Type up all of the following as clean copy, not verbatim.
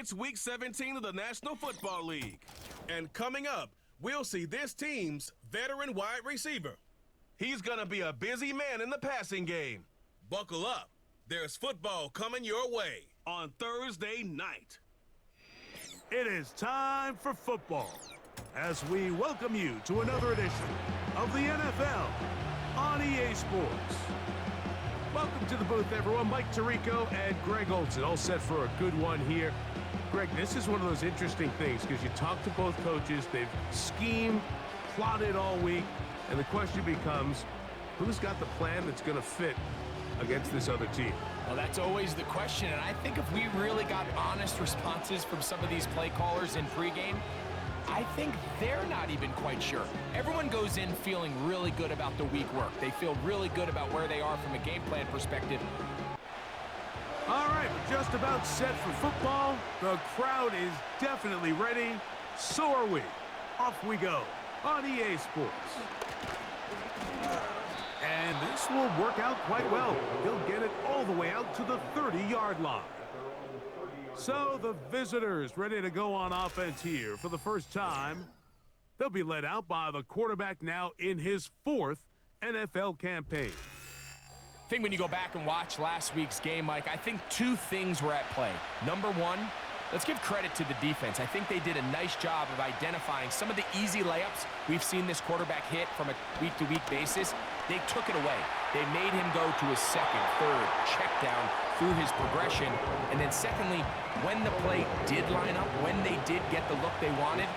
It's Week 17 of the National Football League. And coming up, we'll see this team's veteran wide receiver. He's gonna be a busy man in the passing game. Buckle up. There's football coming your way on Thursday night. It is time for football as we welcome you to another edition of the NFL on EA Sports. Welcome to the booth, everyone. Mike Tirico and Greg Olson, all set for a good one here. Greg, this is one of those interesting things because you talk to both coaches. They've schemed, plotted all week, and the question becomes, who's got the plan that's going to fit against this other team? Well, that's always the question, and I think if we really got honest responses from some of these play callers in pregame, I think they're not even quite sure. Everyone goes in feeling really good about the week work. They feel really good about where they are from a game plan perspective. All right, we're just about set for football. The crowd is definitely ready. So are we. Off we go on EA Sports. And this will work out quite well. He'll get it all the way out to the 30-yard line. So the visitors ready to go on offense here for the first time. They'll be led out by the quarterback now in his 4th NFL campaign. I think when you go back and watch last week's game, Mike, I think two things were at play. Number one, let's give credit to the defense. I think they did a nice job of identifying some of the easy layups we've seen this quarterback hit from a week-to-week basis. They took it away. They made him go to his second, third, check down through his progression. And then secondly, when the play did line up, when they did get the look they wanted,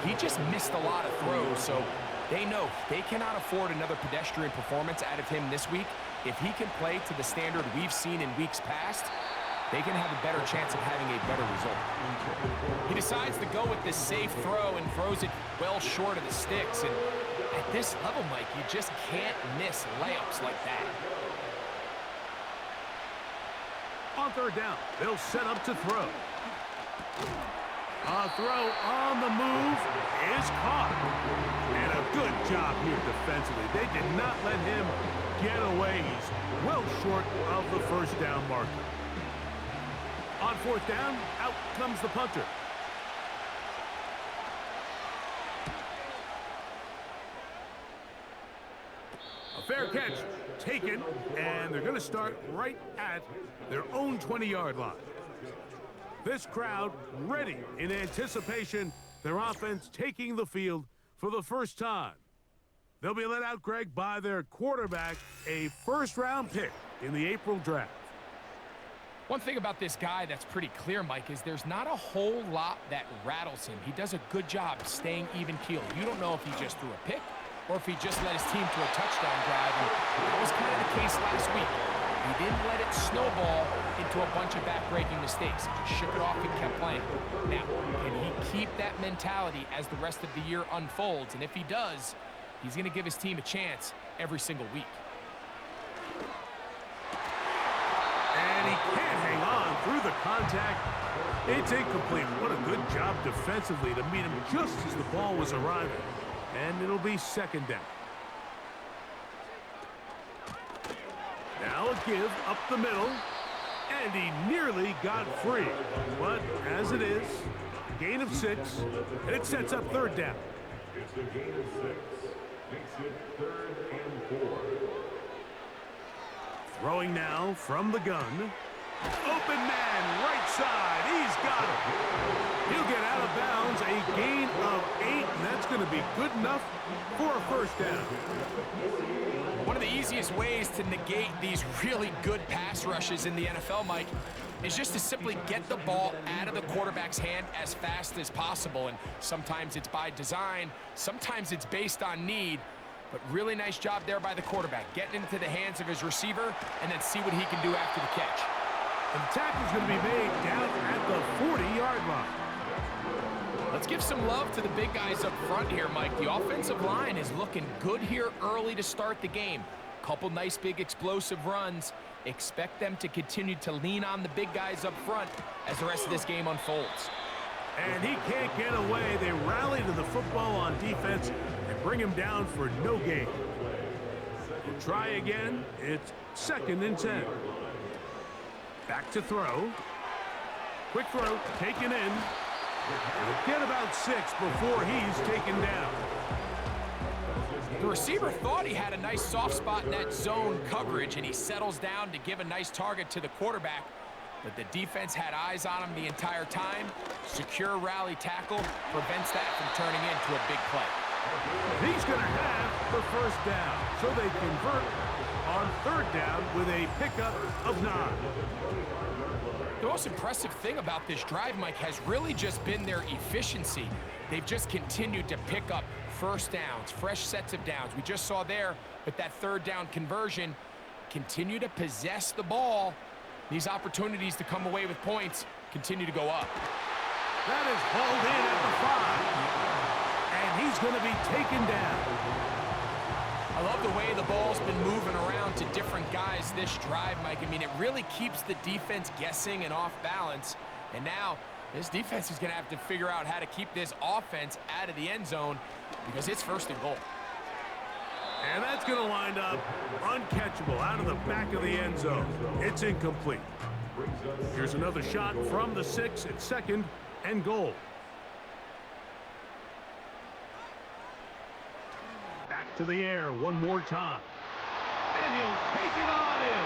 he just missed a lot of throws. So they know they cannot afford another pedestrian performance out of him this week. If he can play to the standard we've seen in weeks past, they can have a better chance of having a better result. He decides to go with this safe throw and throws it well short of the sticks. And at this level, Mike, you just can't miss layups like that. On third down, they'll set up to throw. A throw on the move is caught. And a good job here defensively. They did not let him get away. He's well short of the first down marker. On fourth down, out comes the punter. A fair catch taken, and they're going to start right at their own 20-yard line. This crowd ready in anticipation, their offense taking the field for the first time. They'll be let out, Greg, by their quarterback, a first-round pick in the April draft. One thing about this guy that's pretty clear, Mike, is there's not a whole lot that rattles him. He does a good job staying even-keeled. You don't know if he just threw a pick or if he just led his team to a touchdown drive. And that was kind of the case last week. He didn't let it snowball into a bunch of back-breaking mistakes. He just shook it off and kept playing. Now, can he keep that mentality as the rest of the year unfolds? And if he does, he's going to give his team a chance every single week. And he can't hang on through the contact. It's incomplete. What a good job defensively to meet him just as the ball was arriving. And it'll be second down. Now a give up the middle. And he nearly got free. But as it is, gain of 6. And it sets up third down. It's a gain of 6. Makes it 3rd and 4. Throwing now from the gun. Open man, right side. He's got it. He'll get out of bounds. A gain of 8, and that's going to be good enough for a first down. One of the easiest ways to negate these really good pass rushes in the NFL, Mike, is just to simply get the ball out of the quarterback's hand as fast as possible. And sometimes it's by design, sometimes it's based on need. But really nice job there by the quarterback, getting into the hands of his receiver and then see what he can do after the catch. And the tackle's going to be made down at the 40-yard line. Let's give some love to the big guys up front here, Mike. The offensive line is looking good here early to start the game. Couple nice big explosive runs. Expect them to continue to lean on the big guys up front as the rest of this game unfolds. And he can't get away. They rally to the football on defense and bring him down for no gain. We'll try again. It's 2nd and 10. Back to throw. Quick throw, taken in. Get about 6 before he's taken down. The receiver thought he had a nice soft spot in that zone coverage, and he settles down to give a nice target to the quarterback. But the defense had eyes on him the entire time. Secure rally tackle prevents that from turning into a big play. He's going to have the first down, so they convert on 3rd down with a pickup of 9. The most impressive thing about this drive, Mike, has really just been their efficiency. They've just continued to pick up first downs, fresh sets of downs. We just saw there with that 3rd down conversion, continue to possess the ball. These opportunities to come away with points continue to go up. That is hauled in at the 5. And he's going to be taken down. I love the way the ball's been moving around to different guys this drive, Mike. I mean, it really keeps the defense guessing and off balance. And now this defense is going to have to figure out how to keep this offense out of the end zone because it's 1st and goal. And that's going to wind up uncatchable out of the back of the end zone. It's incomplete. Here's another shot from the 6 at 2nd and goal. Back to the air one more time. And he'll take it on in.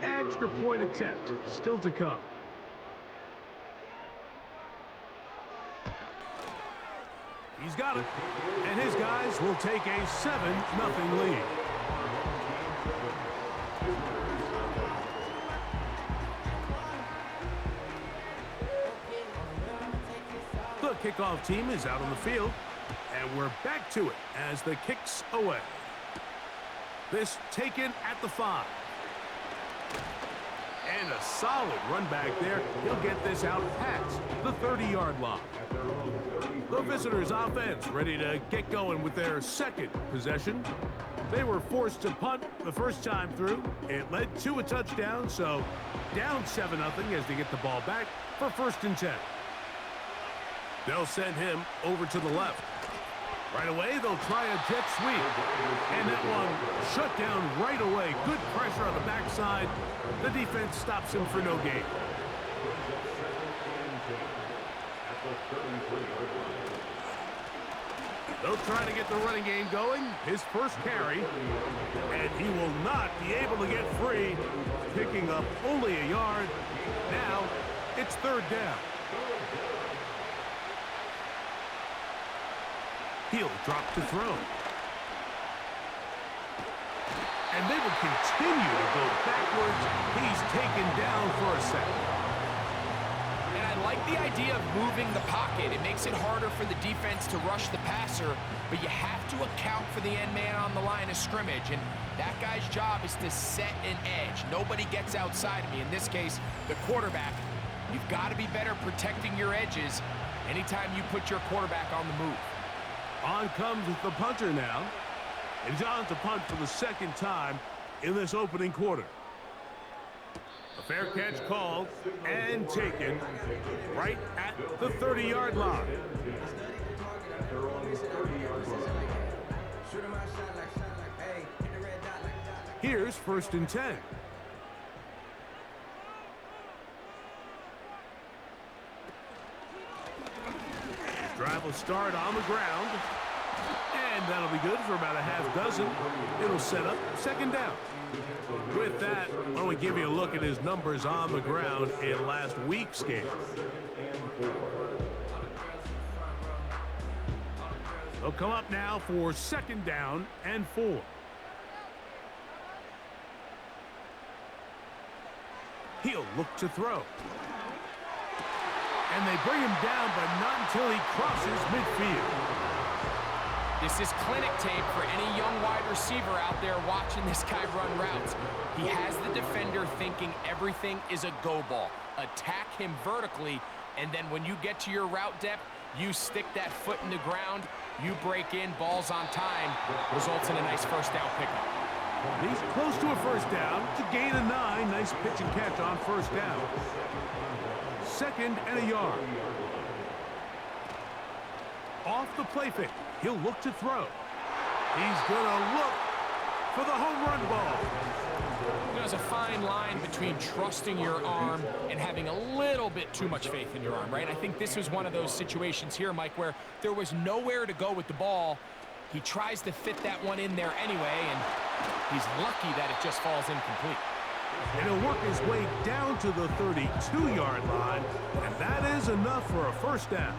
Extra point attempt still to come. He's got it, and his guys will take a 7-0 lead. The kickoff team is out on the field, and we're back to it as the kick's away. This taken at the 5. And a solid run back there. He'll get this out past the 30-yard line. The visitors' offense ready to get going with their 2nd possession. They were forced to punt the first time through. It led to a touchdown, so down 7-0 as they get the ball back for 1st and 10. They'll send him over to the left. Right away, they'll try a jet sweep. And that one shut down right away. Good pressure on the backside. The defense stops him for no gain. They'll try to get the running game going. His first carry. And he will not be able to get free. Picking up only a yard. Now, it's 3rd down. He'll drop to throw. And they will continue to go backwards. He's taken down for a second. And I like the idea of moving the pocket. It makes it harder for the defense to rush the passer, but you have to account for the end man on the line of scrimmage. And that guy's job is to set an edge. Nobody gets outside of me. In this case, the quarterback. You've got to be better protecting your edges anytime you put your quarterback on the move. On comes the punter now. And he's on to punt for the 2nd time in this opening quarter. A fair catch called and taken right at the 30-yard line. Here's 1st and 10. Drive will start on the ground. And that'll be good for about a half dozen. It'll set up 2nd down. With that, why don't we give you a look at his numbers on the ground in last week's game. They'll come up now for 2nd down and 4. He'll look to throw. And they bring him down, but not until he crosses midfield. This is clinic tape for any young wide receiver out there watching this guy run routes. He has the defender thinking everything is a go ball. Attack him vertically, and then when you get to your route depth, you stick that foot in the ground, you break in, balls on time, results in a nice 1st down pickup. He's close to a first down. It's a gain of 9. Nice pitch and catch on first down. 2nd and a yard. Off the play fake. He'll look to throw. He's going to look for the home run ball. There's a fine line between trusting your arm and having a little bit too much faith in your arm, right? I think this was one of those situations here, Mike, where there was nowhere to go with the ball. He tries to fit that one in there anyway, and he's lucky that it just falls incomplete. And he'll work his way down to the 32-yard line, and that is enough for a first down.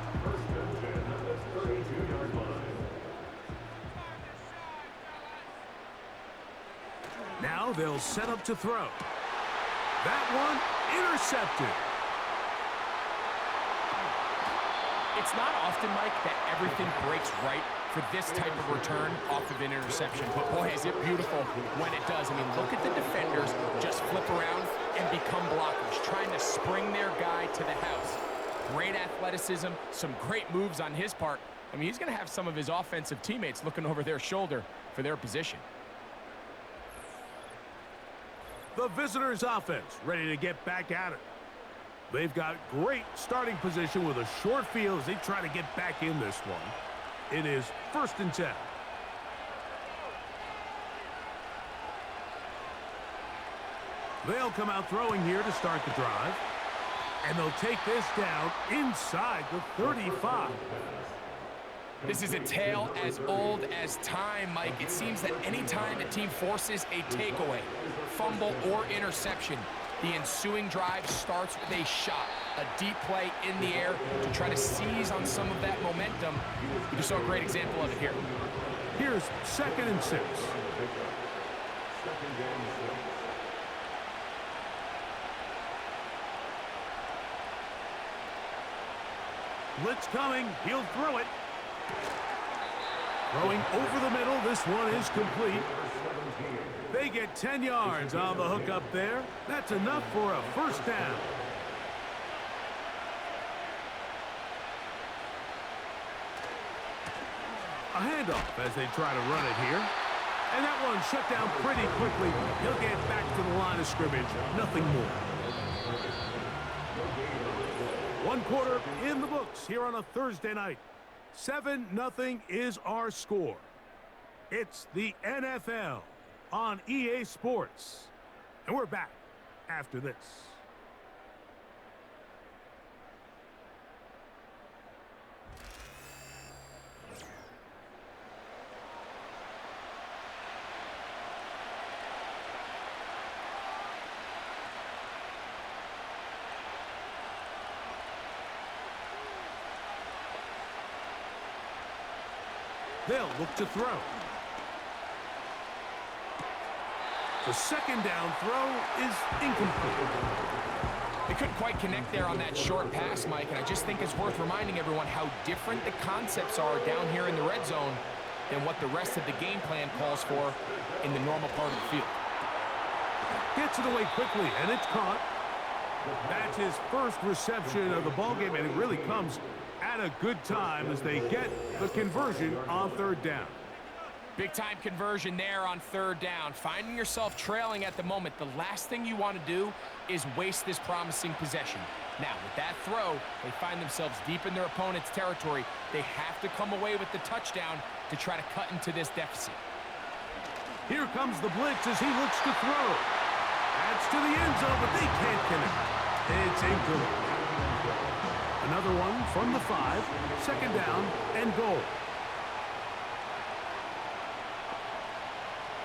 Now they'll set up to throw. That one intercepted. It's not often, Mike, that everything breaks right for this type of return off of an interception. But boy, is it beautiful when it does. I mean, look at the defenders just flip around and become blockers, trying to spring their guy to the house. Great athleticism, some great moves on his part. I mean, he's going to have some of his offensive teammates looking over their shoulder for their position. The visitors' offense ready to get back at it. They've got great starting position with a short field as they try to get back in this one. It is 1st and 10. They'll come out throwing here to start the drive. And they'll take this down inside the 35. This is a tale as old as time, Mike. It seems that any time a team forces a takeaway, fumble, or interception, the ensuing drive starts with a shot, a deep play in the air to try to seize on some of that momentum. We just saw a great example of it here. Here's 2nd and 6. Blitz coming. He'll throw it. Throwing over the middle. This one is complete. They get 10 yards on the hook up there. That's enough for a first down. A handoff as they try to run it here. And that one shut down pretty quickly. He'll get back to the line of scrimmage. Nothing more. 1 quarter in the books here on a Thursday night. 7-0 is our score. It's the NFL on EA Sports. And we're back after this. They'll look to throw. The 2nd down throw is incomplete. They couldn't quite connect there on that short pass, Mike, and I just think it's worth reminding everyone how different the concepts are down here in the red zone than what the rest of the game plan calls for in the normal part of the field. Gets it away quickly, and it's caught. That's his first reception of the ballgame, and it really comes at a good time as they get the conversion on 3rd down. Big-time conversion there on 3rd down. Finding yourself trailing at the moment, the last thing you want to do is waste this promising possession. Now, with that throw, they find themselves deep in their opponent's territory. They have to come away with the touchdown to try to cut into this deficit. Here comes the blitz as he looks to throw. That's to the end zone, but they can't connect. It's incomplete. Another one from the 5, 2nd down and goal.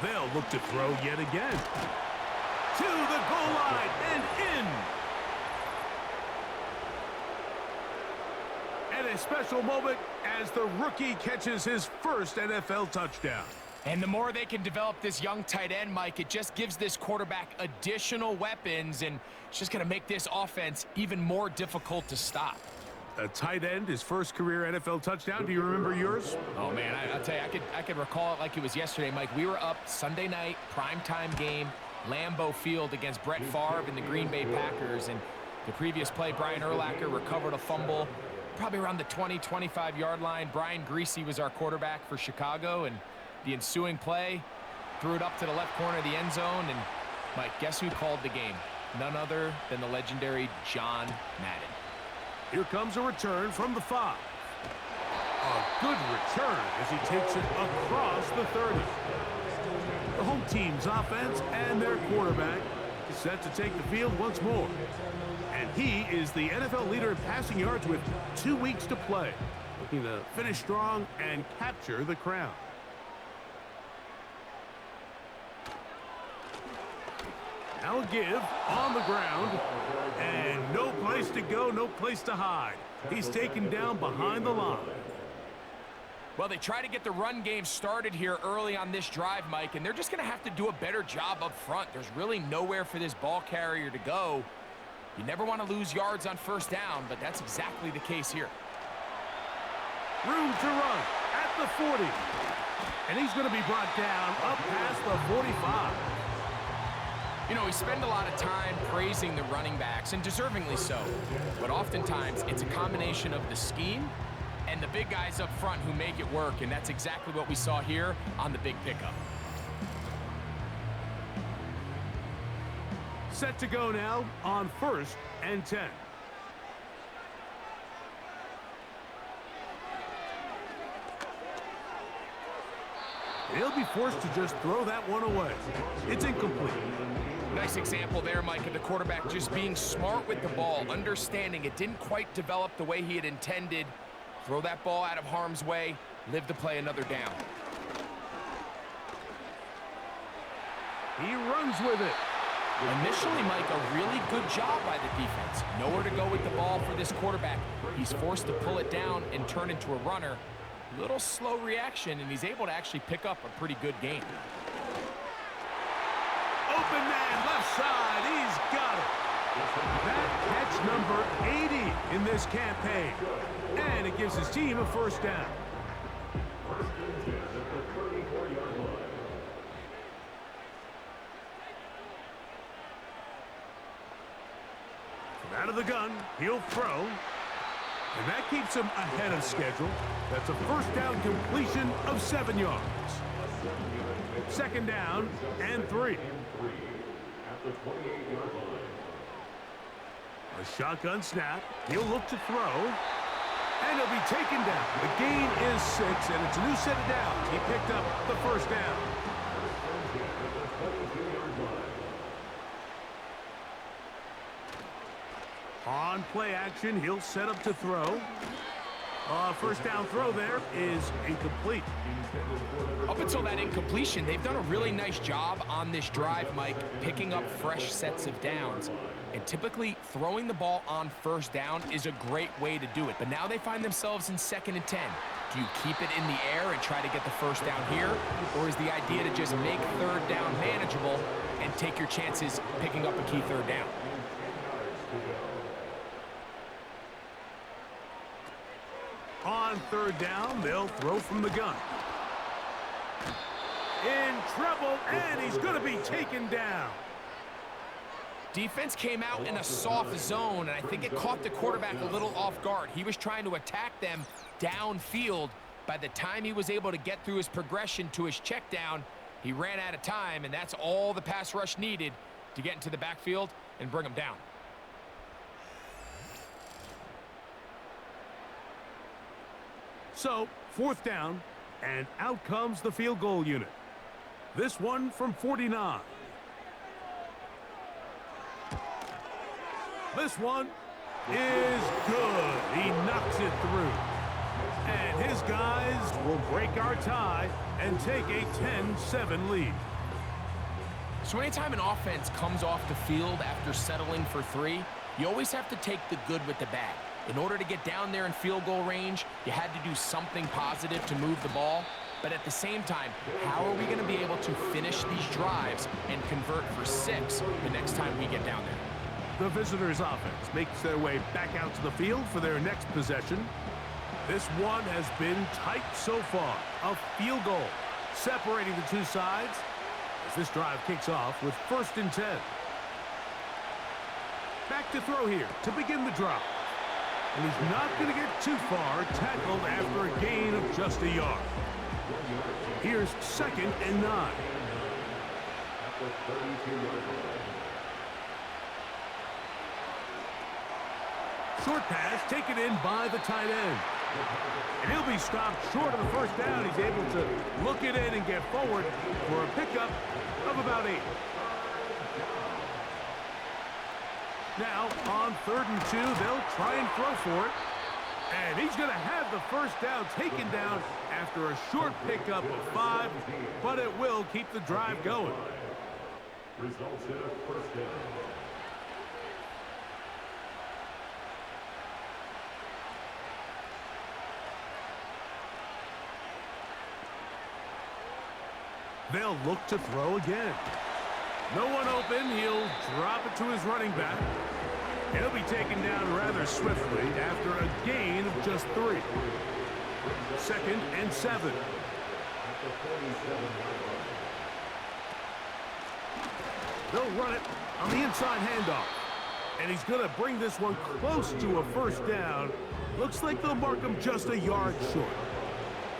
They'll look to throw yet again. To the goal line and in. And a special moment as the rookie catches his first NFL touchdown. And the more they can develop this young tight end, Mike, it just gives this quarterback additional weapons, and it's just going to make this offense even more difficult to stop. A tight end, his first career NFL touchdown. Do you remember yours? Oh, man, I'll tell you, I could recall it like it was yesterday, Mike. We were up Sunday night, primetime game, Lambeau Field against Brett Favre and the Green Bay Packers. And the previous play, Brian Urlacher recovered a fumble probably around the 20, 25-yard line. Brian Greasy was our quarterback for Chicago, and the ensuing play, Threw it up to the left corner of the end zone, and Mike, guess who called the game? None other than the legendary John Madden. Here comes a return from the 5. A good return as he takes it across the 30. The home team's offense and their quarterback is set to take the field once more. And he is the NFL leader in passing yards with 2 weeks to play, looking to finish strong and capture the crown. Now a give on the ground, and no place to go, no place to hide. He's taken down behind the line. Well, they try to get the run game started here early on this drive, Mike, and they're just going to have to do a better job up front. There's really nowhere for this ball carrier to go. You never want to lose yards on first down, but that's exactly the case here. Room to run at the 40. And he's going to be brought down up past the 45. You know, we spend a lot of time praising the running backs, and deservingly so. But oftentimes, it's a combination of the scheme and the big guys up front who make it work, and that's exactly what we saw here on the big pickup. Set to go now on 1st and 10. He'll be forced to just throw that one away. It's incomplete. Nice example there, Mike, of the quarterback just being smart with the ball, understanding it didn't quite develop the way he had intended. Throw that ball out of harm's way, live to play another down. He runs with it. Initially, Mike, a really good job by the defense. Nowhere to go with the ball for this quarterback. He's forced to pull it down and turn into a runner. Little slow reaction, and he's able to actually pick up a pretty good game. Open man, left side, he's got it. That catch number 80 in this campaign. And it gives his team a first down. From out of the gun, he'll throw. And that keeps him ahead of schedule. That's a first down completion of 7 yards. Second down and 3. A shotgun snap. He'll look to throw. And he'll be taken down. The gain is 6, and it's a new set of downs. He picked up the first down. On play action, he'll set up to throw. First down throw there is incomplete. Up until that incompletion, they've done a really nice job on this drive, Mike, picking up fresh sets of downs. And typically, throwing the ball on first down is a great way to do it. But now they find themselves in 2nd and 10. Do you keep it in the air and try to get the first down here? Or is the idea to just make 3rd down manageable and take your chances picking up a key 3rd down? On 3rd down, they'll throw from the gun. In trouble, and he's going to be taken down. Defense came out in a soft zone, and I think it caught the quarterback a little off guard. He was trying to attack them downfield. By the time he was able to get through his progression to his check down, he ran out of time, and that's all the pass rush needed to get into the backfield and bring him down. So, 4th down, and out comes the field goal unit. This one from 49. This one is good. He knocks it through. And his guys will break our tie and take a 10-7 lead. So anytime an offense comes off the field after settling for 3, you always have to take the good with the bad. In order to get down there in field goal range, you had to do something positive to move the ball. But at the same time, how are we going to be able to finish these drives and convert for 6 the next time we get down there? The visitors' offense makes their way back out to the field for their next possession. This one has been tight so far. A field goal separating the two sides as this drive kicks off with 1st and 10. Back to throw here to begin the drive. And he's not going to get too far, tackled after a gain of just a yard. Here's 2nd and 9. the 32-yard line. Short pass taken in by the tight end. And he'll be stopped short of the first down. He's able to look it in and get forward for a pickup of about 8. Now, on 3rd and 2, they'll try and throw for it. And he's going to have the first down taken down after a short pickup of 5, but it will keep the drive going. Results in a first down. They'll look to throw again. No one open. He'll drop it to his running back. He'll be taken down rather swiftly after a gain of just 3. 2nd and 7. They'll run it on the inside handoff. And he's going to bring this one close to a first down. Looks like they'll mark him just a yard short.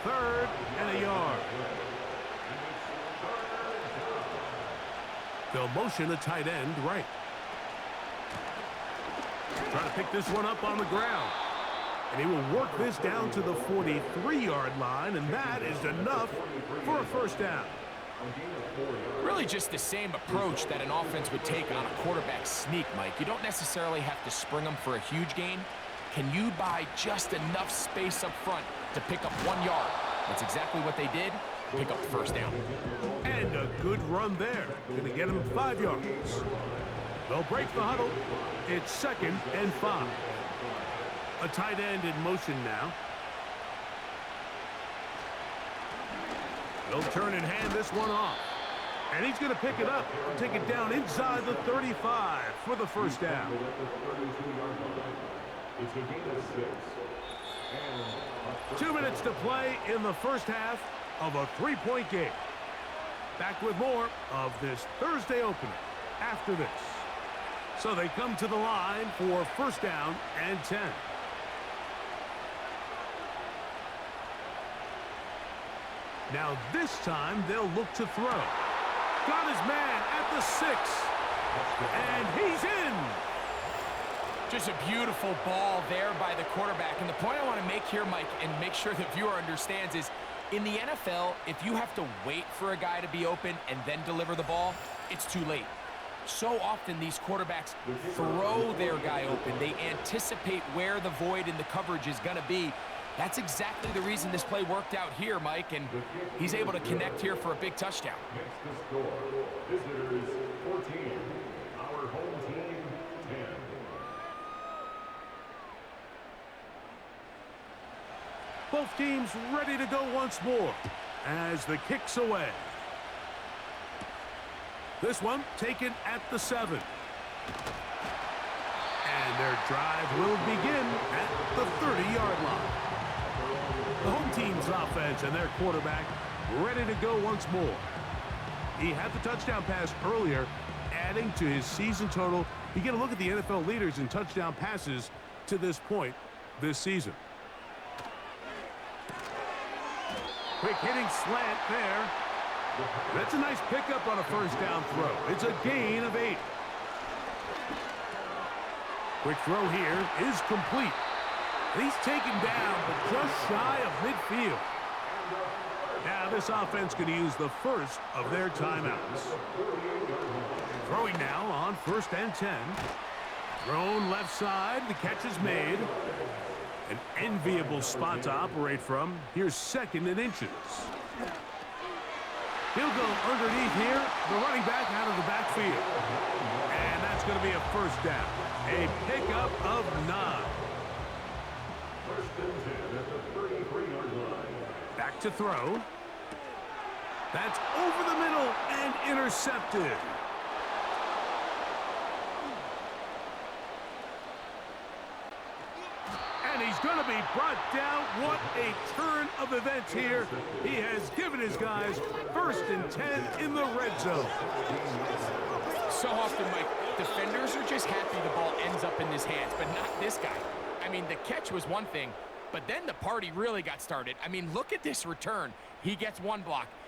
3rd and a yard. They'll motion a tight end right. Trying to pick this one up on the ground. And he will work this down to the 43-yard line, and that is enough for a first down. Really just the same approach that an offense would take on a quarterback sneak, Mike. You don't necessarily have to spring them for a huge gain. Can you buy just enough space up front to pick up 1 yard? That's exactly what they did. Pick up the first down. And a good run there. Going to get him 5 yards. They'll break the huddle. It's 2nd and 5. A tight end in motion now. They'll turn and hand this one off. And he's going to pick it up. Take it down inside the 35 for the first down. It's a gain of 6. 2 minutes to play in the first half of a 3-point game. Back with more of this Thursday opener after this. So they come to the line for first down and 10. Now this time they'll look to throw. Got his man at the 6. And he's in. Just a beautiful ball there by the quarterback. And the point I want to make here, Mike, and make sure the viewer understands is, in the NFL, if you have to wait for a guy to be open and then deliver the ball, it's too late. So often these quarterbacks throw their guy open. They anticipate where the void in the coverage is going to be. That's exactly the reason this play worked out here, Mike, and he's able to connect here for a big touchdown. Next to score, visitors 14, our home team 10. Both teams ready to go once more as the kick's away. This one taken at the 7. And their drive will begin at the 30-yard line. The home team's offense and their quarterback ready to go once more. He had the touchdown pass earlier, adding to his season total. You get a look at the NFL leaders in touchdown passes to this point this season. Quick hitting slant there. That's a nice pickup on a first down throw. It's a gain of 8. Quick throw here is complete. He's taken down, but just shy of midfield. Now this offense going to use the first of their timeouts. Throwing now on 1st and 10. Thrown left side. The catch is made. An enviable spot to operate from. Here's 2nd and inches. He'll go underneath here. The running back out of the backfield. And that's going to be a first down. A pickup of 9. 1st and 10 at the 33-yard line. Back to throw. That's over the middle and intercepted. And he's going to be brought down. What a turn of events here. He has given his guys 1st and 10 in the red zone. So often, Mike, defenders are just happy the ball ends up in his hands, but not this guy. I mean, the catch was one thing, but then the party really got started. I mean, look at this return. He gets 1 block.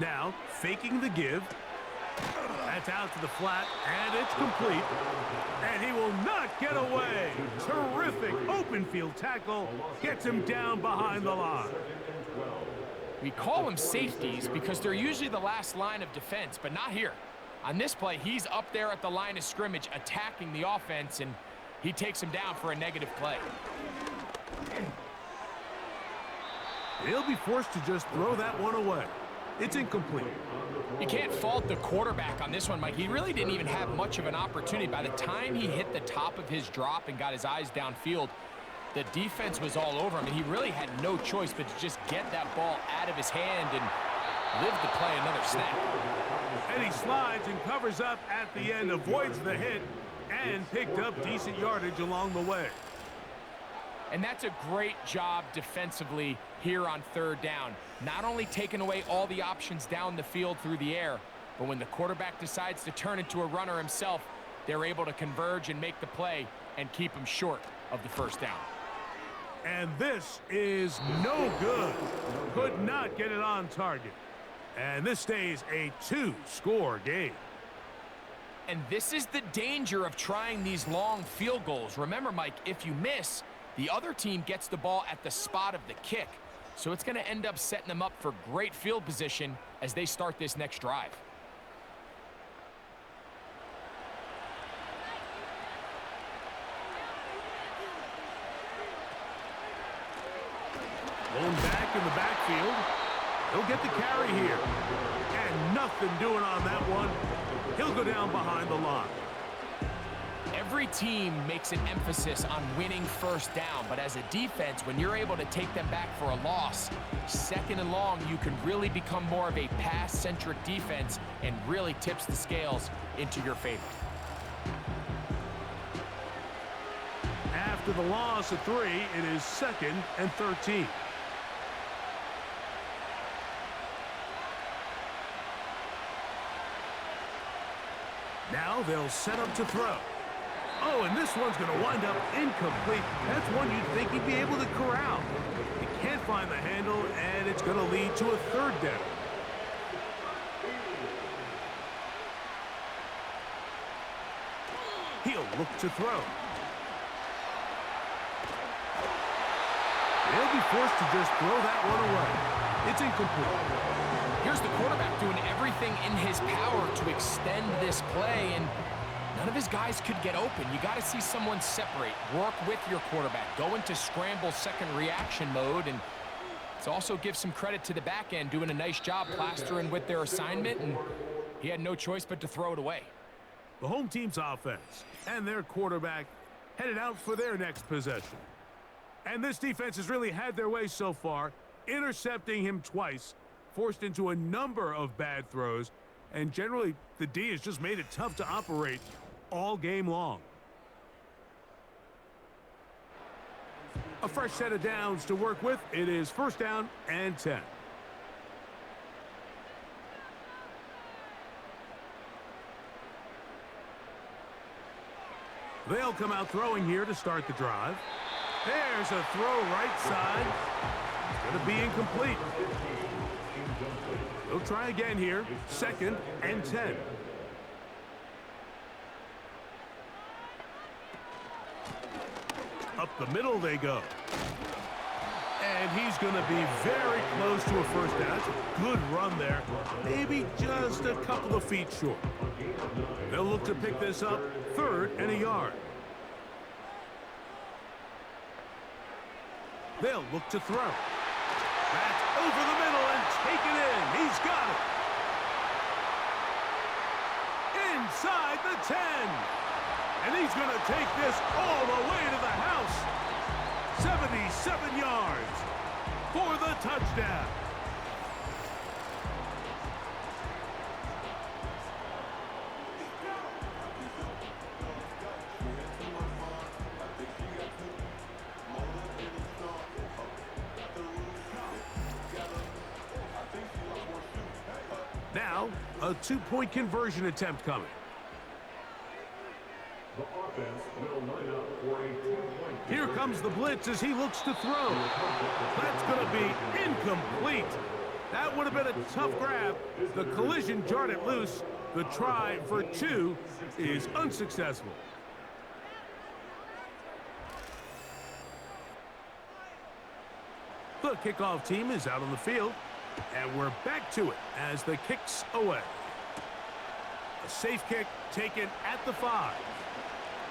Now, faking the give. That's out to the flat, and it's complete. And he will not get away. Terrific open field tackle. Gets him down behind the line. We call them safeties because they're usually the last line of defense, but not here. On this play, he's up there at the line of scrimmage attacking the offense, and he takes him down for a negative play. He'll be forced to just throw that one away. It's incomplete. You can't fault the quarterback on this one, Mike. He really didn't even have much of an opportunity. By the time he hit the top of his drop and got his eyes downfield, the defense was all over him, and he really had no choice but to just get that ball out of his hand and live to play another snap. And he slides and covers up at the end, avoids the hit, and picked up decent yardage along the way. And that's a great job defensively here on third down. Not only taking away all the options down the field through the air, but when the quarterback decides to turn into a runner himself, they're able to converge and make the play and keep him short of the first down. And this is no good. Could not get it on target. And this stays a 2-score game. And this is the danger of trying these long field goals. Remember, Mike, if you miss, the other team gets the ball at the spot of the kick. So it's going to end up setting them up for great field position as they start this next drive. Going back in the backfield. He'll get the carry here. And nothing doing on that one. He'll go down behind the line. Every team makes an emphasis on winning first down, but as a defense, when you're able to take them back for a loss, second and long, you can really become more of a pass-centric defense and really tips the scales into your favor. After the loss of 3, it is 2nd and 13. Now they'll set up to throw. Oh, and this one's going to wind up incomplete. That's one you'd think he'd be able to corral. He can't find the handle, and it's going to lead to a 3rd down. He'll look to throw. He'll be forced to just throw that one away. It's incomplete. Here's the quarterback doing everything in his power to extend this play, and none of his guys could get open. You got to see someone separate, work with your quarterback, go into scramble second reaction mode, and it's also give some credit to the back end doing a nice job plastering with their assignment, and he had no choice but to throw it away. The home team's offense and their quarterback headed out for their next possession. And this defense has really had their way so far, intercepting him twice, forced into a number of bad throws, and generally the D has just made it tough to operate all game long. A fresh set of downs to work with. It is 1st down and 10. They'll come out throwing here to start the drive. There's a throw right side. It's going to be incomplete. They'll try again here. 2nd and 10. Up the middle they go. And he's going to be very close to a 1st down. That's a good run there. Maybe just a couple of feet short. They'll look to pick this up 3rd and a yard. They'll look to throw. That's over the middle and taken in. He's got it. Inside the 10. And he's going to take this all the way to the house. 77 yards for the touchdown. Now, a 2-point conversion attempt coming. The offense will line up for a 2-point. Here comes the blitz as he looks to throw. That's going to be incomplete. That would have been a tough grab. The collision jarred it loose. The try for 2 is unsuccessful. The kickoff team is out on the field, and we're back to it as the kick's away. A safe kick taken at the 5.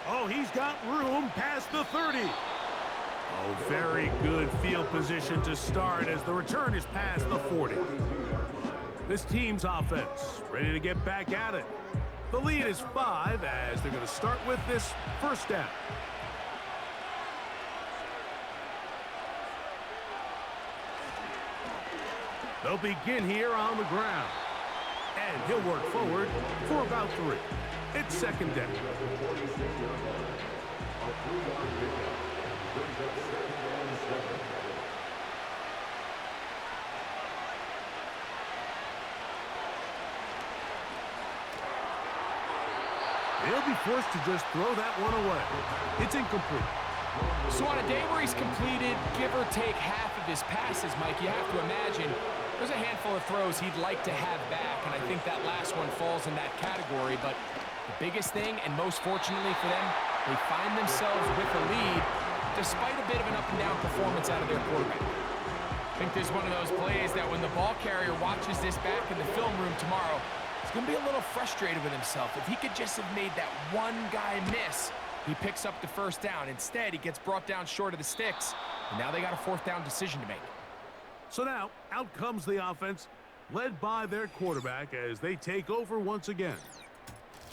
Oh, he's got room past the 30. Oh, very good field position to start as the return is past the 40. This team's offense ready to get back at it. The lead is 5 as they're going to start with this first down. They'll begin here on the ground. And he'll work forward for about 3. It's second down. He'll be forced to just throw that one away. It's incomplete. So on a day where he's completed, give or take half of his passes, Mike, you have to imagine there's a handful of throws he'd like to have back, and I think that last one falls in that category. But the biggest thing, and most fortunately for them, they find themselves with a lead despite a bit of an up-and-down performance out of their quarterback. I think there's one of those plays that when the ball carrier watches this back in the film room tomorrow, he's going to be a little frustrated with himself. If he could just have made that one guy miss, he picks up the first down. Instead, he gets brought down short of the sticks, and now they got a 4th down decision to make. So now, out comes the offense, led by their quarterback as they take over once again.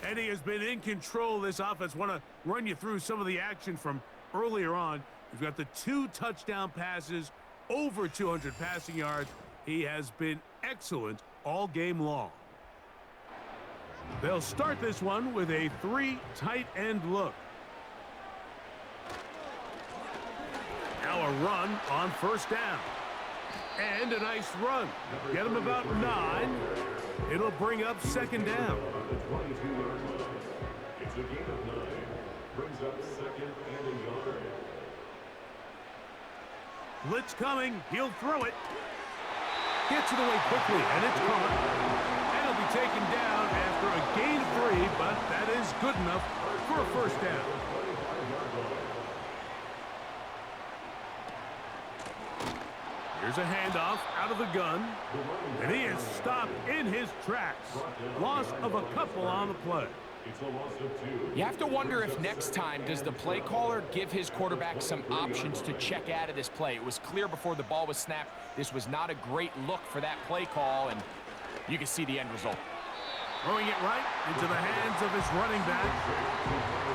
Eddie has been in control of this offense. Want to run you through some of the action from earlier on. We've got the 2 touchdown passes, over 200 passing yards. He has been excellent all game long. They'll start this one with a 3 tight end look. Now a run on first down. And a nice run. Get him about 9. It'll bring up second down. It's a gain of 9. Brings up second and a yard. Blitz coming. He'll throw it. Gets it away quickly, and it's caught. And it'll be taken down after a gain of 3, but that is good enough for a first down. Here's a handoff out of the gun, and he is stopped in his tracks. Loss of a couple on the play. It's a loss of 2. You have to wonder if next time, does the play caller give his quarterback some options to check out of this play? It was clear before the ball was snapped, this was not a great look for that play call, and you can see the end result. Throwing it right into the hands of his running back.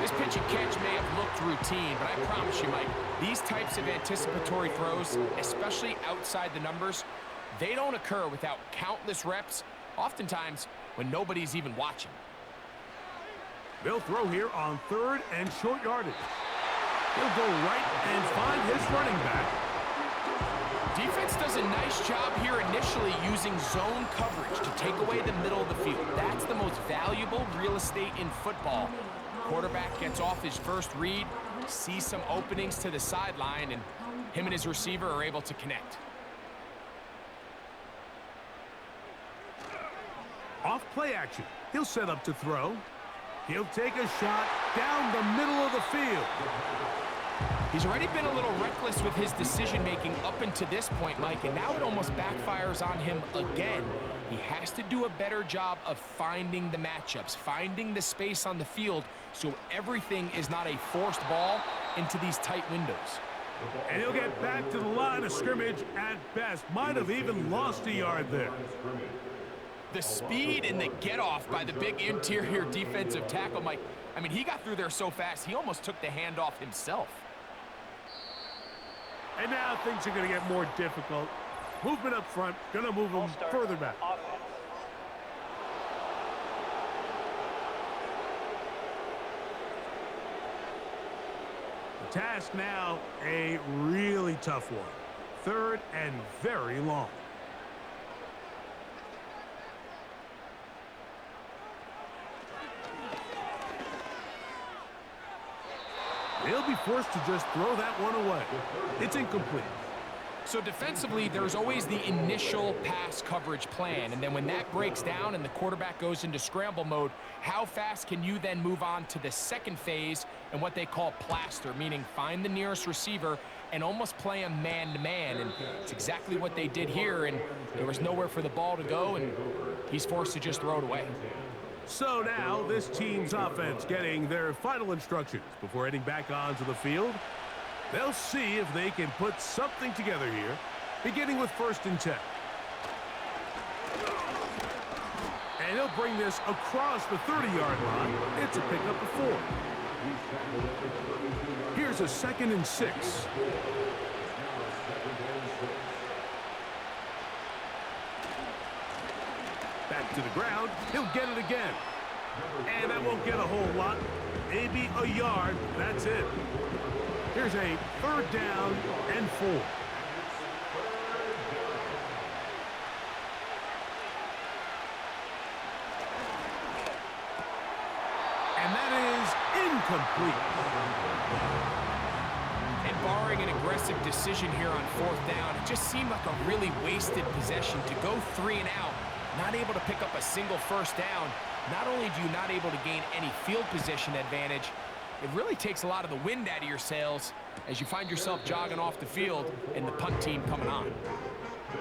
This pitch and catch may have looked routine, but I promise you, Mike, these types of anticipatory throws, especially outside the numbers, they don't occur without countless reps, oftentimes when nobody's even watching. They'll throw here on 3rd and short yardage. He'll go right and find his running back. Defense does a nice job here initially using zone coverage to take away the middle of the field. That's the most valuable real estate in football. Quarterback gets off his first read, sees some openings to the sideline, and him and his receiver are able to connect. Off play action. He'll set up to throw. He'll take a shot down the middle of the field. He's already been a little reckless with his decision-making up until this point, Mike, and now it almost backfires on him again. He has to do a better job of finding the matchups, finding the space on the field so everything is not a forced ball into these tight windows. And he'll get back to the line of scrimmage at best. Might have even lost a yard there. The speed and the get-off by the big interior defensive tackle, Mike, I mean, he got through there so fast, he almost took the handoff himself. And now things are going to get more difficult. Movement up front, going to move them further back. The task now, a really tough one. 3rd and very long. He'll be forced to just throw that one away. It's incomplete. So defensively, there's always the initial pass coverage plan, and then when that breaks down and the quarterback goes into scramble mode, how fast can you then move on to the second phase and what they call plaster, meaning find the nearest receiver and almost play him man-to-man, and it's exactly what they did here, and there was nowhere for the ball to go, and he's forced to just throw it away. So now this team's offense getting their final instructions before heading back onto the field. They'll see if they can put something together here, beginning with 1st and 10. And he'll bring this across the 30-yard line. It's a pickup of 4. Here's a 2nd and 6. Back to the ground. He'll get it again. And that won't get a whole lot. Maybe a yard. That's it. Here's a 3rd down and 4. And that is incomplete. And barring an aggressive decision here on 4th down, it just seemed like a really wasted possession to go 3 and out, not able to pick up a single 1st down. Not only do you not able to gain any field position advantage, it really takes a lot of the wind out of your sails as you find yourself jogging off the field and the punt team coming on.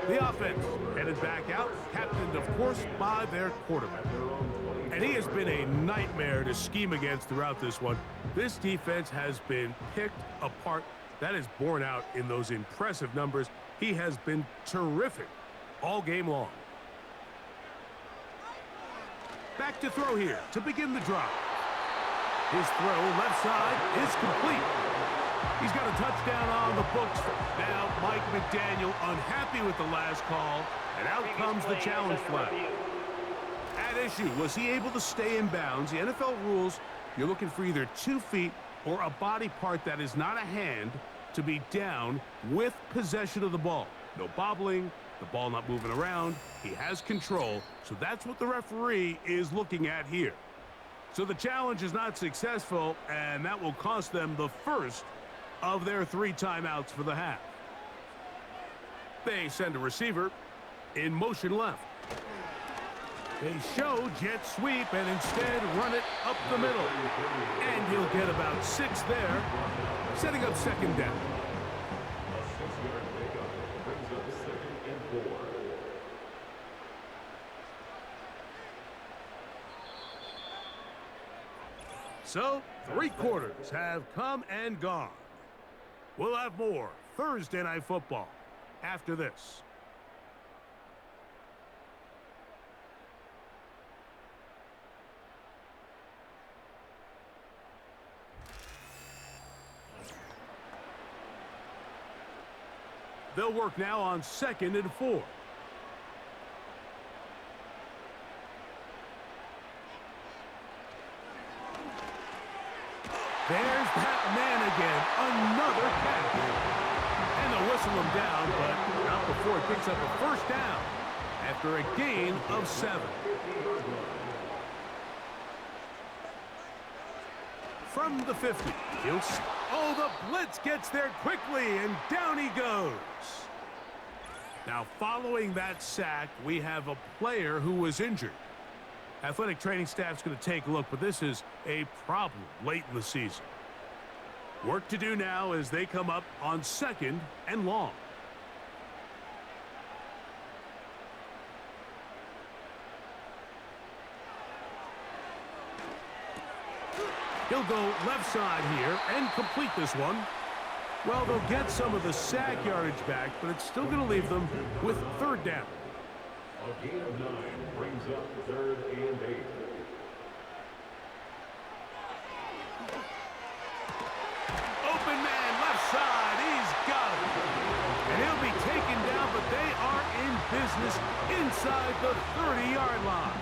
The offense headed back out, captained, of course, by their quarterback. And he has been a nightmare to scheme against throughout this one. This defense has been picked apart. That is borne out in those impressive numbers. He has been terrific all game long. Back to throw here to begin the drive. His throw left side is complete. He's got a touchdown on the books. Now Mike McDaniel unhappy with the last call, and out comes the challenge flag. At issue, was he able to stay in bounds? The NFL rules, you're looking for either 2 feet or a body part that is not a hand to be down with possession of the ball. No bobbling, the ball not moving around. He has control, so that's what the referee is looking at here. So the challenge is not successful, and that will cost them the first of their 3 timeouts for the half. They send a receiver in motion left. They show jet sweep and instead run it up the middle. And he'll get about 6 there, setting up 2nd down. A 6-yard pickup brings up 2nd and 4. So, 3 quarters have come and gone. We'll have more Thursday Night Football after this. They'll work now on 2nd and 4. There's that man again, another catch. And they'll whistle him down, but not before he picks up a 1st down after a gain of 7. From the 50, oh, the blitz gets there quickly, and down he goes. Now, following that sack, we have a player who was injured. Athletic training staff's going to take a look, but this is a problem late in the season. Work to do now as they come up on 2nd and long. He'll go left side here and complete this one. Well, they'll get some of the sack yardage back, but it's still going to leave them with 3rd down. A gain of 9 brings up 3rd and 8. Open man, left side, he's got it. And he'll be taken down, but they are in business inside the 30-yard line.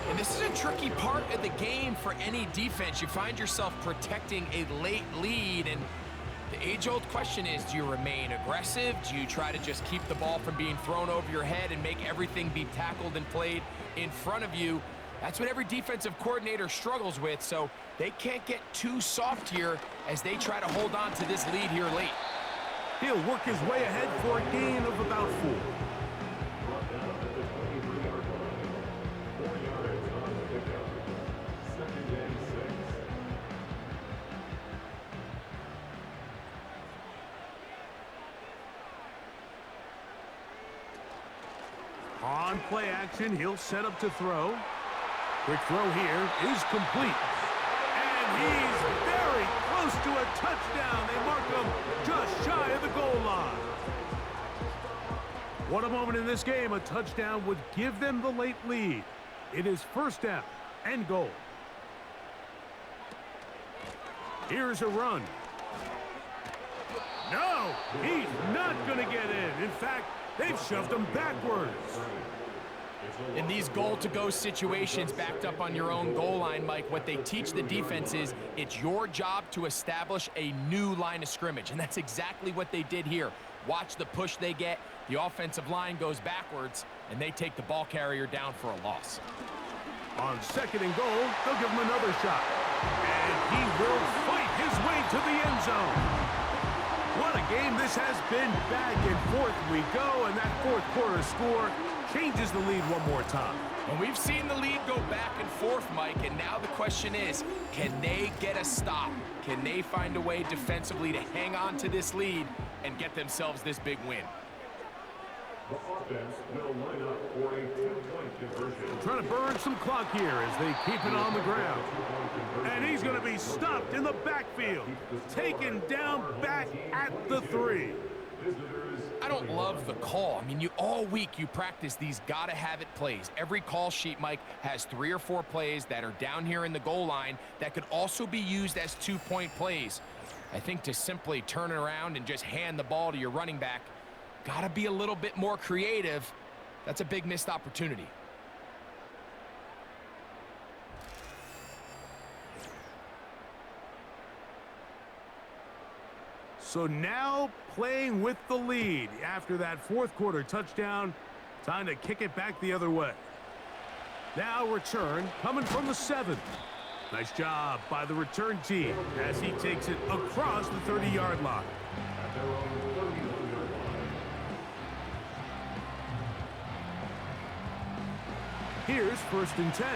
And this is a tricky part of the game for any defense. You find yourself protecting a late lead, and the age-old question is, do you remain aggressive? Do you try to just keep the ball from being thrown over your head and make everything be tackled and played in front of you? That's what every defensive coordinator struggles with, so they can't get too soft here as they try to hold on to this lead here late. He'll work his way ahead for a gain of about 4. Brought down at the 23-yard line. 4 yards on the pickup. 2nd and 6. On play action, he'll set up to throw. Quick throw here is complete. And he's very close to a touchdown. They mark him just shy of the goal line. What a moment in this game. A touchdown would give them the late lead. It is 1st down and goal. Here's a run. No, he's not going to get in. In fact, they've shoved him backwards. In these goal-to-go situations backed up on your own goal line, Mike, what they teach the defense is it's your job to establish a new line of scrimmage, and that's exactly what they did here. Watch the push they get. The offensive line goes backwards, and they take the ball carrier down for a loss. On 2nd and goal, they'll give him another shot. And he will fight his way to the end zone. What a game this has been. Back and forth we go, and that 4th quarter score changes the lead one more time. And we've seen the lead go back and forth, Mike, and now the question is, can they get a stop? Can they find a way defensively to hang on to this lead and get themselves this big win? The offense will line up for a 2-point conversion. Trying to burn some clock here as they keep it on the ground. And he's going to be stopped in the backfield. Taken down back at the 3. I don't love the call. I mean, all week you practice these gotta-have-it plays. Every call sheet, Mike, has 3 or 4 plays that are down here in the goal line that could also be used as 2-point plays. I think to simply turn it around and just hand the ball to your running back, gotta be a little bit more creative. That's a big missed opportunity. So now playing with the lead after that 4th quarter touchdown. Time to kick it back the other way. Now return coming from the 7. Nice job by the return team as he takes it across the 30-yard line. At their own 31-yard line. Here's 1st and 10.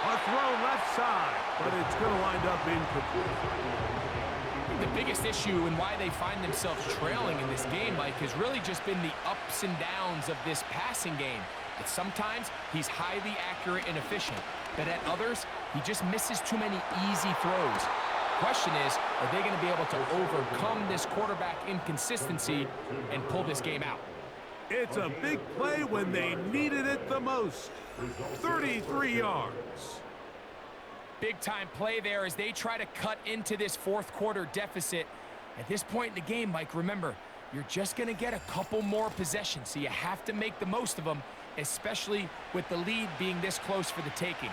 A throw left side, but it's going to wind up incomplete. The biggest issue and why they find themselves trailing in this game, Mike, has really just been the ups and downs of this passing game. That sometimes he's highly accurate and efficient, but at others, he just misses too many easy throws. Question is, are they going to be able to overcome this quarterback inconsistency and pull this game out? It's a big play when they needed it the most. 33 yards. Big-time play there as they try to cut into this 4th quarter deficit. At this point in the game, Mike, remember, you're just going to get a couple more possessions, so you have to make the most of them, especially with the lead being this close for the taking.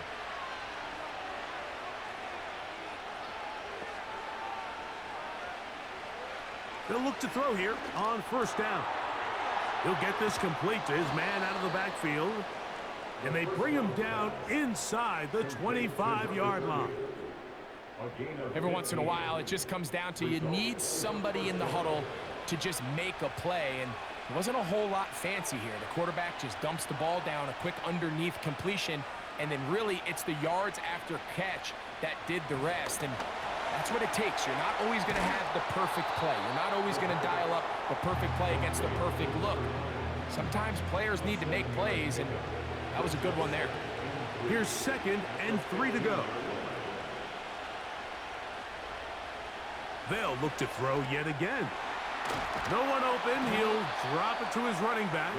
They'll look to throw here on 1st down. He'll get this complete to his man out of the backfield. And they bring him down inside the 25-yard line. Every once in a while, it just comes down to you need somebody in the huddle to just make a play. And it wasn't a whole lot fancy here. The quarterback just dumps the ball down, a quick underneath completion, and then really it's the yards after catch that did the rest. And that's what it takes. You're not always going to have the perfect play. You're not always going to dial up the perfect play against the perfect look. Sometimes players need to make plays, and that was a good one there. Here's 2nd and 3 to go. They'll look to throw yet again. No one open. He'll drop it to his running back.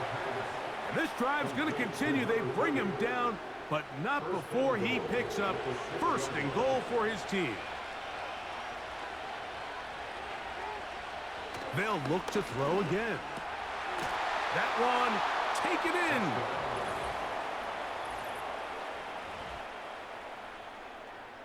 And this drive's going to continue. They bring him down, but not before he picks up 1st and goal for his team. They'll look to throw again. That one taken in.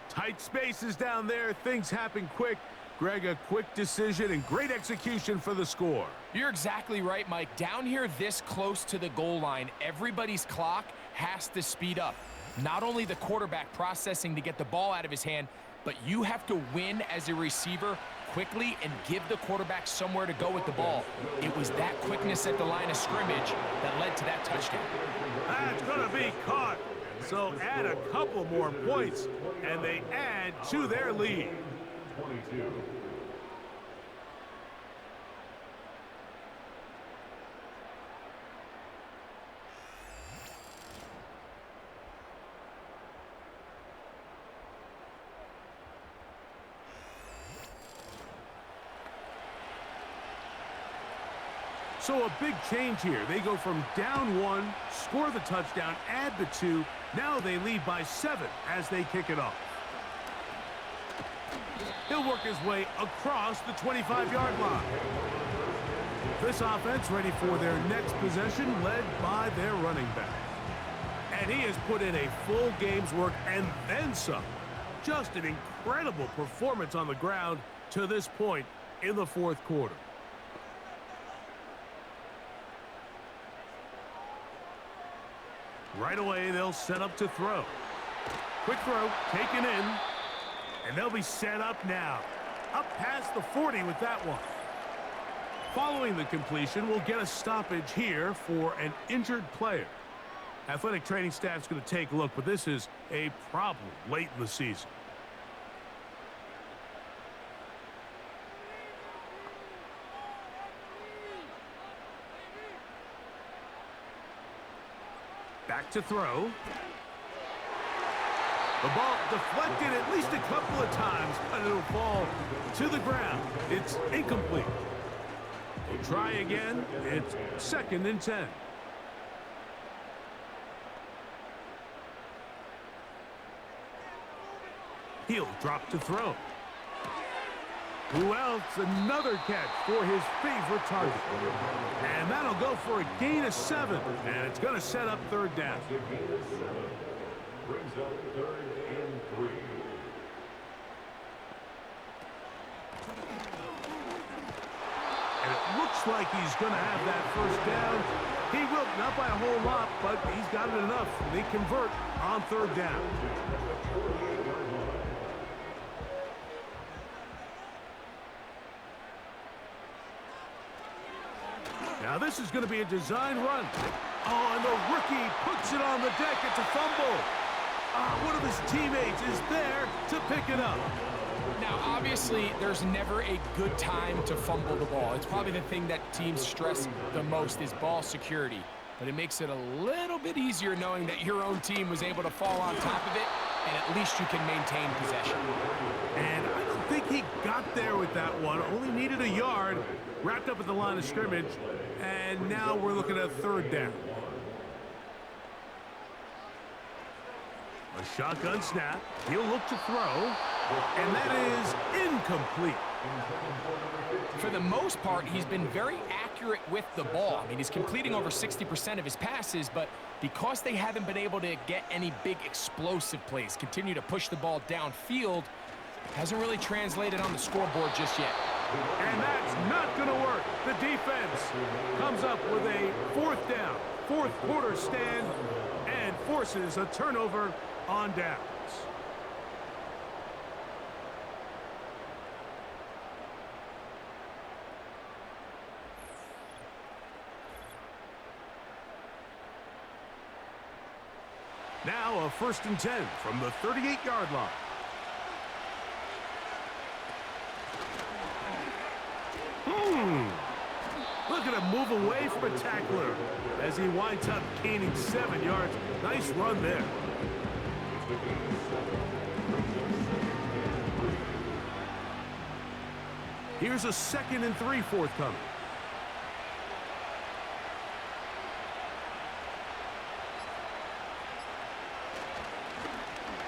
Tight spaces down there. Things happen quick. Greg, a quick decision and great execution for the score. You're exactly right, Mike. Down here this close to the goal line, everybody's clock has to speed up. Not only the quarterback processing to get the ball out of his hand, but you have to win as a receiver quickly and give the quarterback somewhere to go with the ball. It was that quickness at the line of scrimmage that led to that touchdown. That's going to be caught. So add a couple more points, and they add to their lead. 22. So a big change here. They go from down 1, score the touchdown, add the 2. Now they lead by 7 as they kick it off. He'll work his way across the 25-yard line. This offense ready for their next possession, led by their running back. And he has put in a full game's work and then some. Just an incredible performance on the ground to this point in the fourth quarter. Right away, they'll set up to throw. Quick throw, taken in, and they'll be set up now. Up past the 40 with that one. Following the completion, we'll get a stoppage here for an injured player. Athletic training staff's going to take a look, but this is a problem late in the season. Back to throw. The ball deflected at least a couple of times, but it'll fall to the ground. It's incomplete. We'll try again. It's 2nd and 10. He'll drop to throw. Who else? Another catch for his favorite target. And that'll go for a gain of 7. And it's going to set up 3rd down. Brings up 3rd and 3. And it looks like he's going to have that 1st down. He will, not by a whole lot, but he's got it enough. They convert on 3rd down. Now this is going to be a design run. Oh, and the rookie puts it on the deck. It's a fumble. One of his teammates is there to pick it up. Now, obviously, there's never a good time to fumble the ball. It's probably the thing that teams stress the most is ball security. But it makes it a little bit easier knowing that your own team was able to fall on top of it, and at least you can maintain possession. And I don't think he got there with that one. Only needed a yard. Wrapped up at the line of scrimmage. And now we're looking at 3rd down. A shotgun snap. He'll look to throw. And that is incomplete. For the most part, he's been very accurate with the ball. I mean, he's completing over 60% of his passes, but because they haven't been able to get any big explosive plays, continue to push the ball downfield, hasn't really translated on the scoreboard just yet. And that's not going to work. The defense comes up with a 4th down, 4th quarter stand, and forces a turnover on downs. Now a 1st and 10 from the 38-yard line. Look at him move away from a tackler as he winds up gaining 7 yards. Nice run there. Here's a 2nd and 3 forthcoming.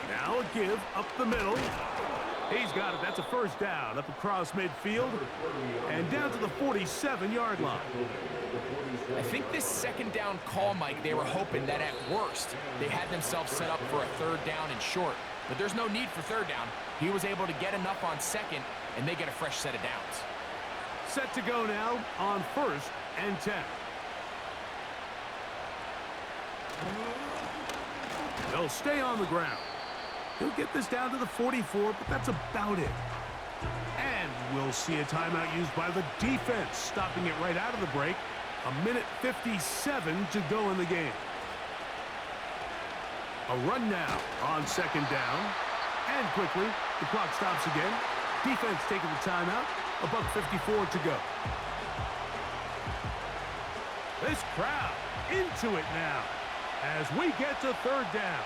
Now a give up the middle. He's got it. That's a 1st down up across midfield and down to the 47-yard line. I think this 2nd down call, Mike, they were hoping that at worst they had themselves set up for a 3rd down and short. But there's no need for 3rd down. He was able to get enough on 2nd, and they get a fresh set of downs. Set to go now on 1st and 10. They'll stay on the ground. He'll get this down to the 44, but that's about it. And we'll see a timeout used by the defense, stopping it right out of the break. 1:57 to go in the game. A run now on second down. And quickly, the clock stops again. Defense taking the timeout. 1:54 to go. This crowd into it now as we get to third down.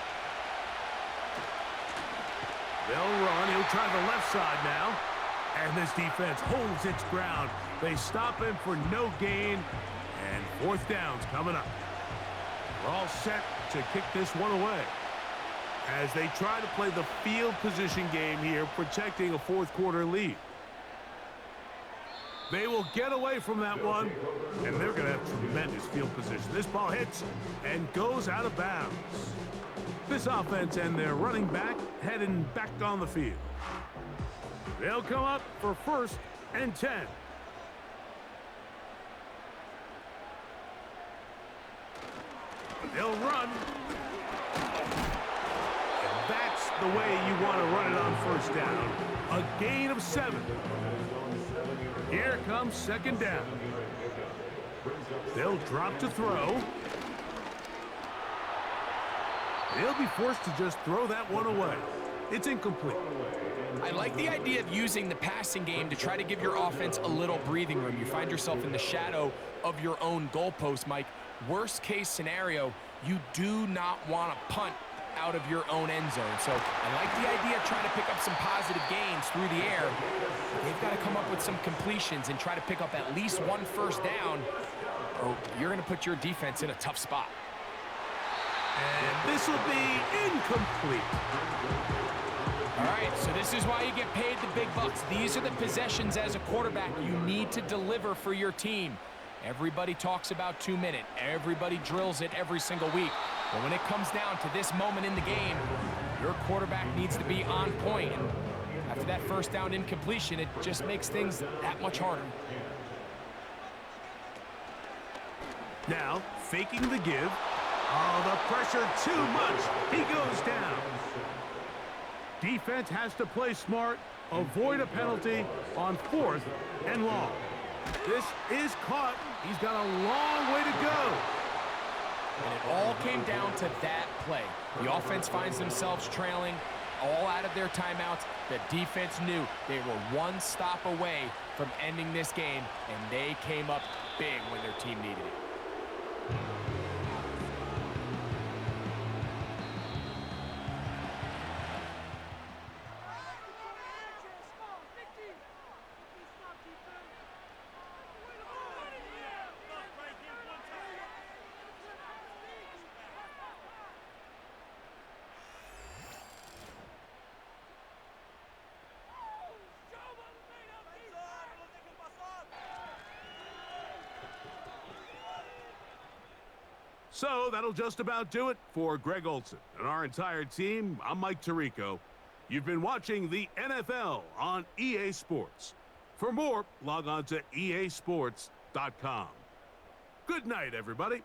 They'll run. He'll try the left side now. And this defense holds its ground. They stop him for no gain. And fourth down's coming up. We're all set to kick this one away as they try to play the field position game here, protecting a fourth quarter lead. They will get away from that one, and they're going to have tremendous field position. This ball hits and goes out of bounds. This offense and their running back heading back on the field. They'll come up for 1st and 10. They'll run. And that's the way you want to run it on 1st down. A gain of 7. Here comes 2nd down. They'll drop to throw. They'll be forced to just throw that one away. It's incomplete. I like the idea of using the passing game to try to give your offense a little breathing room. You find yourself in the shadow of your own goalpost, Mike. Worst case scenario, you do not want to punt out of your own end zone. So I like the idea of trying to pick up some positive gains through the air. They've got to come up with some completions and try to pick up at least one 1st down, or you're going to put your defense in a tough spot. And this will be incomplete. All right, so this is why you get paid the big bucks. These are the possessions as a quarterback you need to deliver for your team. Everybody talks about 2-minute. Everybody drills it every single week. But when it comes down to this moment in the game, your quarterback needs to be on point. And after that 1st down incompletion, it just makes things that much harder. Now, faking the give. Oh, the pressure too much. He goes down. Defense has to play smart, avoid a penalty on 4th and long. This is caught. He's got a long way to go. And it all came down to that play. The offense finds themselves trailing, all out of their timeouts. The defense knew they were one stop away from ending this game, and they came up big when their team needed it. So that'll just about do it for Greg Olson and our entire team. I'm Mike Tirico. You've been watching the NFL on EA Sports. For more, log on to easports.com. Good night, everybody.